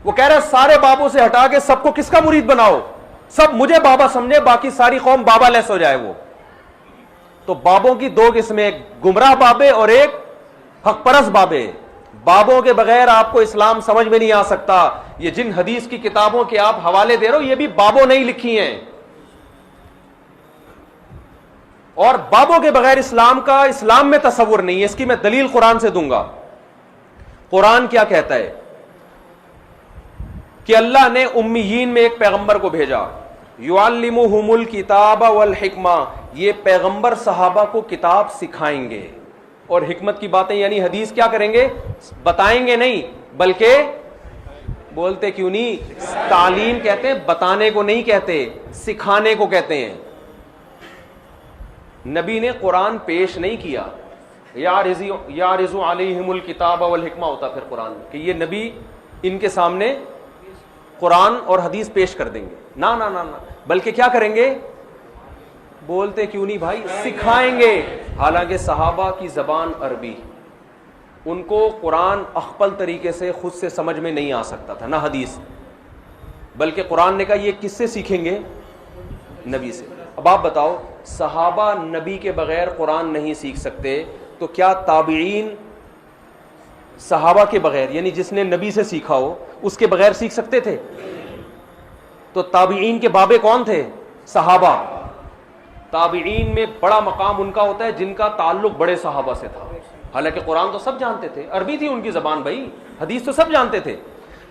वो कह रहा है सारे बाबों से हटा के सबको किसका मुरीद बनाओ, सब मुझे बाबा समझे, बाकी सारी कौम बाबा लेस हो जाए। वो तो बाबों की दो किस्में, एक गुमराह बाबे और एक हक परस्त बाबे। बाबों के बगैर आपको इस्लाम समझ में नहीं आ सकता। ये जिन हदीस की किताबों के आप हवाले दे रहे हो, ये भी बाबों ने ही लिखी हैं। और बाबों के बगैर इस्लाम में तसव्वुर नहीं है। इसकी मैं दलील कुरान से दूंगा। कुरान क्या कहता है कि अल्लाह ने उम्मीयीन में एक पैगंबर को भेजा, युअल्लिमुहुमुल किताब वल हिकमा, ये पैगंबर सहाबा को किताब सिखाएंगे और हिकमत की बातें यानी हदीस क्या करेंगे, बताएंगे नहीं, बल्कि बोलते क्यों नहीं, तालीम कहते हैं, बताने को नहीं कहते, सिखाने को कहते हैं। नबी ने कुरान पेश नहीं किया, यारिज़ु अलैहिमुल किताब वल हिकमा होता फिर कुरान कि ये नबी इनके सामने कुरान और हदीस पेश कर देंगे, ना ना ना ना, बल्कि क्या करेंगे, बोलते क्यों नहीं भाई, सिखाएंगे। हालांकि सहाबा की जबान अरबी, उनको कुरान अख्पल तरीके से खुद से समझ में नहीं आ सकता था, ना हदीस, बल्कि कुरान ने कहा ये किससे सीखेंगे, नबी से। अब आप बताओ, सहाबा नबी के बगैर कुरान नहीं सीख सकते, तो क्या ताबीईन सहाबा के बगैर, यानी जिसने नबी से सीखा हो उसके बगैर सीख सकते थे? तो ताबीईन के बाबे कौन थे? सहाबा। ताबीईन में बड़ा मकाम उनका होता है जिनका ताल्लुक बड़े सहाबा से था। हालांकि कुरान तो सब जानते थे, अरबी थी उनकी जबान भाई, हदीस तो सब जानते थे,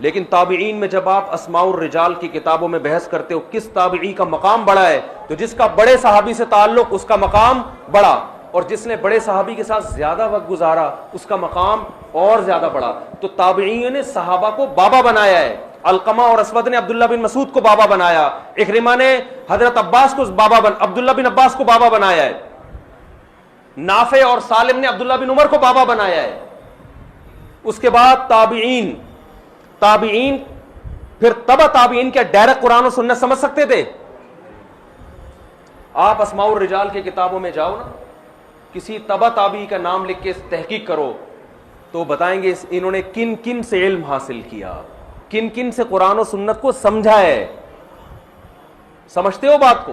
लेकिन ताबीईन में जब आप अस्माउर रिजाल की किताबों में बहस करते हो किस ताबीई का मकाम बड़ा है, तो जिसका बड़े सहाबी से ताल्लुक उसका मकाम बड़ा, और जिसने बड़े सहाबी के साथ ज्यादा वक्त गुजारा उसका मकाम और ज्यादा बड़ा। तो ताबीईन ने सहाबा को बाबा बनाया है। अलकमा और असवद ने अब्दुल्ला बिन मसूद को बाबा बनाया, इकरिमा ने हजरत अब्बास को अब्दुल्ला बिन अब्बास को बाबा बनाया है, नाफे और सालिम ने अब्दुल्ला बिन उमर को बाबा बनाया है। उसके बाद ताबीईन फिर तबा ताबीईन क्या डायरेक्ट कुरान और सुन्नत समझ सकते थे? आप अस्माउर रिजाल की किताबों में जाओ ना, किसी तबा ताबी का नाम लिख के तहकीक करो तो बताएंगे इन्होंने किन किन से इल्म हासिल किया, किन किन से कुरान और सुन्नत को समझा है। समझते हो बात को?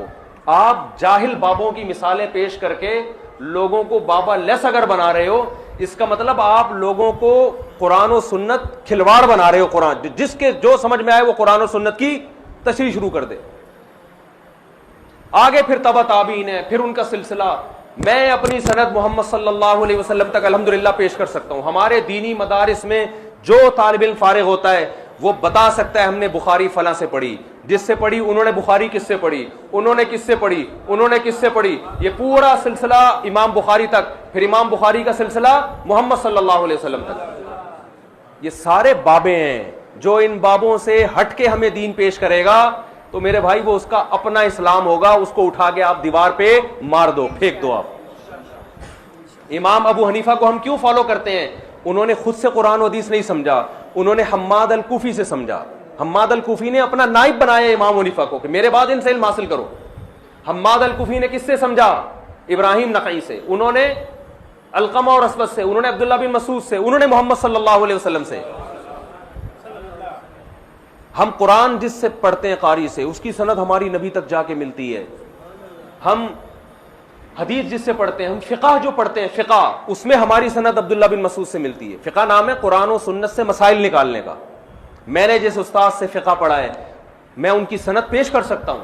आप जाहिल बाबों की मिसालें पेश करके लोगों को बाबा लेस अगर बना रहे हो, इसका मतलब आप लोगों को कुरान और सुन्नत खिलवाड़ बना रहे हो। कुरान जिसके जो समझ में आए वो कुरान और सुन्नत की तशरीह शुरू कर दे। आगे फिर तबा ताबीन है, फिर उनका सिलसिला। मैं अपनी सनद मोहम्मद सल्लल्लाहु अलैहि वसल्लम तक अल्हम्दुलिल्लाह पेश कर सकता हूं। हमारे दीनी मदारिस में जो तालिब इल्म फारिग होता है वो बता सकता है हमने बुखारी फला से पढ़ी, जिससे पढ़ी, उन्होंने बुखारी किससे पढ़ी, उन्होंने किससे पढ़ी, उन्होंने किससे पढ़ी, ये पूरा सिलसिला इमाम बुखारी तक, फिर इमाम बुखारी का सिलसिला मोहम्मद सल्लल्लाहु अलैहि वसल्लम तक। ये सारे बाबे हैं। जो इन बाबों से हट के हमें दीन पेश करेगा तो मेरे भाई वो उसका अपना इस्लाम होगा, उसको उठा के आप दीवार पे मार दो, फेंक दो आप। इमाम अबू हनीफा को हम क्यों फॉलो करते हैं? उन्होंने खुद से कुरान और हदीस नहीं समझा, उन्होंने हम्माद अल कूफी से समझा। हम्माद अल कूफी ने अपना नाइब बनाया इमाम हनीफा को कि मेरे बाद इनसे इल्म हासिल करो। हम्माद अल कूफी ने किससे समझा? इब्राहिम नकई से, उन्होंने अलकमा और असवद से, उन्होंने अब्दुल्ला बिन मसूद से, उन्होंने मोहम्मद सल्लल्लाहु अलैहि वसल्लम से। हम कुरान जिससे पढ़ते हैं कारी से, उसकी सनद हमारी नबी तक जाके मिलती है। हम हदीस जिससे पढ़ते हैं, हम फिक़ह जो पढ़ते हैं फिक़ह, उसमें हमारी सनद अब्दुल्ला बिन मसूद से मिलती है। फिक़ह नाम है कुरान और सुन्नत से मसाइल निकालने का। मैंने जिस उस्ताद से फिक़ह पढ़ा है मैं उनकी सनद पेश कर सकता हूं।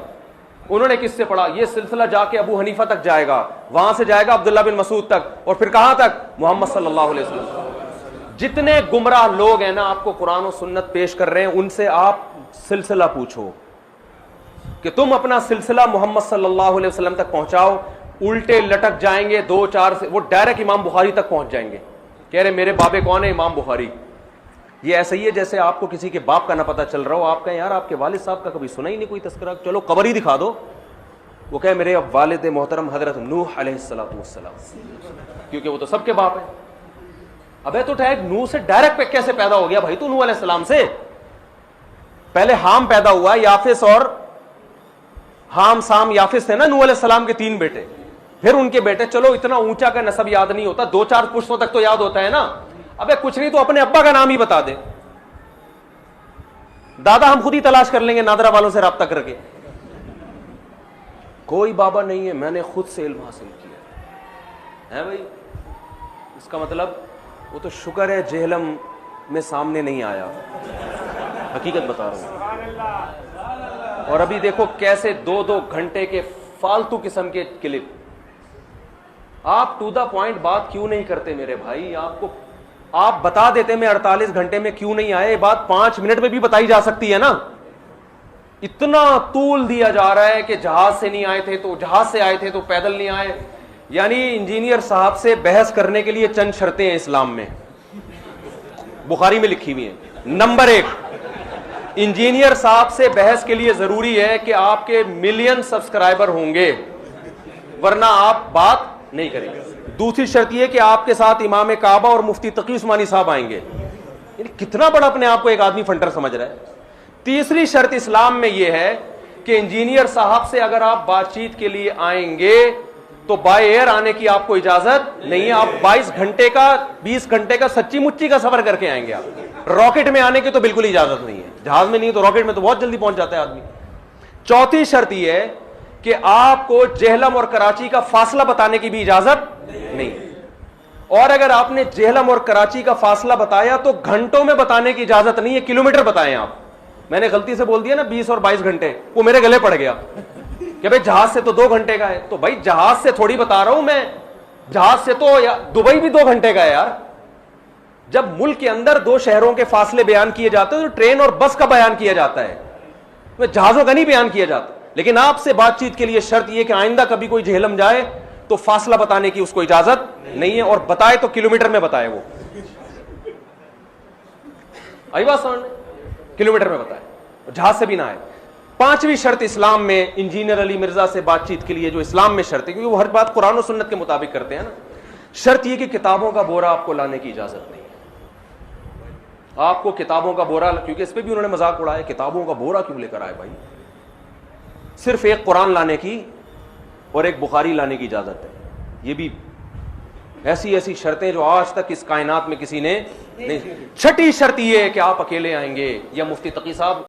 उन्होंने किससे पढ़ा, ये सिलसिला जाके अबू हनीफा तक जाएगा, वहां से जाएगा अब्दुल्ला बिन मसूद तक, और फिर कहां तक? मोहम्मद सल्लल्लाहु अलैहि वसल्लम। जितने गुमराह लोग हैं ना आपको कुरान और सुन्नत पेश कर रहे हैं, उनसे आप सिलसिला पूछो कि तुम अपना सिलसिला मोहम्मद सल्लल्लाहु अलैहि वसल्लम तक पहुंचाओ। उल्टे लटक जाएंगे, दो चार से वो डायरेक्ट इमाम बुखारी तक पहुंच जाएंगे। कह रहे मेरे बाबे कौन है? इमाम बुखारी। ये ऐसा ही है जैसे आपको किसी के बाप का ना पता चल रहा हो, आप कहें यार आपके वालिद साहब का कभी सुना ही नहीं कोई तस्करा, चलो कब्र ही दिखा दो। वो कहे मेरे वालिद मोहतरम हजरत नूह अलैहिस्सलातु वस्सलाम, क्योंकि वो तो सबके बाप है। अबे तो टैग नूह से डायरेक्ट कैसे पैदा हो गया भाई? तू नूह अलैहिस्सलाम से पहले हाम पैदा हुआ, याफिस और हाम साम याफिस थे ना नूह अलैहिस्सलाम के 3 बेटे, फिर उनके बेटे। चलो इतना ऊंचा का नसब याद नहीं होता, 2-4 पुश्तों तक तो याद होता है ना। अबे कुछ नहीं तो अपने अब्बा का नाम ही बता दे। दादा हम खुद ही तलाश कर लेंगे नादरा वालों से राब्ता करके। कोई बाबा नहीं है, मैंने खुद से इल्म हासिल किया है भाई। इसका मतलब वो तो शुक्र है जेहलम में सामने नहीं आया, हकीकत बता रहा हूं। और अभी देखो कैसे 2-2 घंटे के फालतू किस्म के क्लिप। आप टू द पॉइंट बात क्यों नहीं करते मेरे भाई? आप बता देते मैं 48 घंटे में क्यों नहीं आए, बात 5 मिनट में भी बताई जा सकती है ना। इतना तूल दिया जा रहा है कि जहाज से नहीं आए थे तो जहाज से आए थे तो पैदल नहीं आए। यानी इंजीनियर साहब से बहस करने के लिए चंद शर्तें हैं इस्लाम में, बुखारी में लिखी हुई हैं। नंबर 1, इंजीनियर साहब से बहस के लिए जरूरी है कि आपके मिलियन सब्सक्राइबर होंगे, वरना आप बात नहीं करेंगे। दूसरी शर्त यह कि आपके साथ इमाम काबा और मुफ्ती तकी उस्मानी साहब आएंगे। कितना बड़ा अपने आप को एक आदमी फंटर समझ रहा है। तीसरी शर्त इस्लाम में यह है कि इंजीनियर साहब से अगर आप बातचीत के लिए आएंगे तो बाय एयर आने की आपको इजाजत नहीं है। आप 22 घंटे का 20 घंटे का सच्ची मुच्ची का सफर करके आएंगे। आप रॉकेट में आने की तो बिल्कुल इजाजत नहीं है। जहाज में नहीं तो रॉकेट में तो बहुत जल्दी पहुंच जाता है आदमी। चौथी शर्त यह है कि आपको जेहलम और कराची का फासला बताने की भी इजाजत नहीं। और अगर आपने जेहलम और कराची का फासला बताया तो घंटों में बताने की इजाजत नहीं है, किलोमीटर बताएं आप। मैंने गलती से बोल दिया ना 20 और 22 घंटे, वो मेरे गले पड़ गया कि भाई जहाज से तो 2 घंटे का है। तो भाई जहाज से थोड़ी बता रहा हूं मैं, जहाज से तो दुबई भी 2 घंटे का है यार। जब मुल्क के अंदर 2 शहरों के फासले बयान किए जाते हैं तो ट्रेन और बस का बयान किया जाता है, तो जहाजों का नहीं बयान किया जाता। लेकिन आपसे बातचीत के लिए शर्त यह कि आइंदा कभी कोई जेहलम जाए तो फासला बताने की उसको इजाजत नहीं है, और बताए तो किलोमीटर में बताए। वो आई बात समझ में? किलोमीटर में बताए, जहाज से भी ना आए। 5वीं शर्त इस्लाम में इंजीनियर अली मिर्जा से बातचीत के लिए जो इस्लाम में शर्त है, क्योंकि वो हर बात कुरान और सुन्नत के मुताबिक करते हैं ना, शर्त यह कि किताबों का बोरा आपको लाने की इजाजत नहीं है। आपको किताबों का बोरा, क्योंकि इस पर भी उन्होंने मजाक उड़ाया, किताबों का बोरा क्यों लेकर आए भाई? सिर्फ एक कुरान लाने की और एक बुखारी लाने की इजाजत है। ये भी ऐसी ऐसी शर्तें जो आज तक इस कायनात में किसी ने नहीं। 6ठी शर्त यह है कि आप अकेले आएंगे या मुफ्ती तकी साहब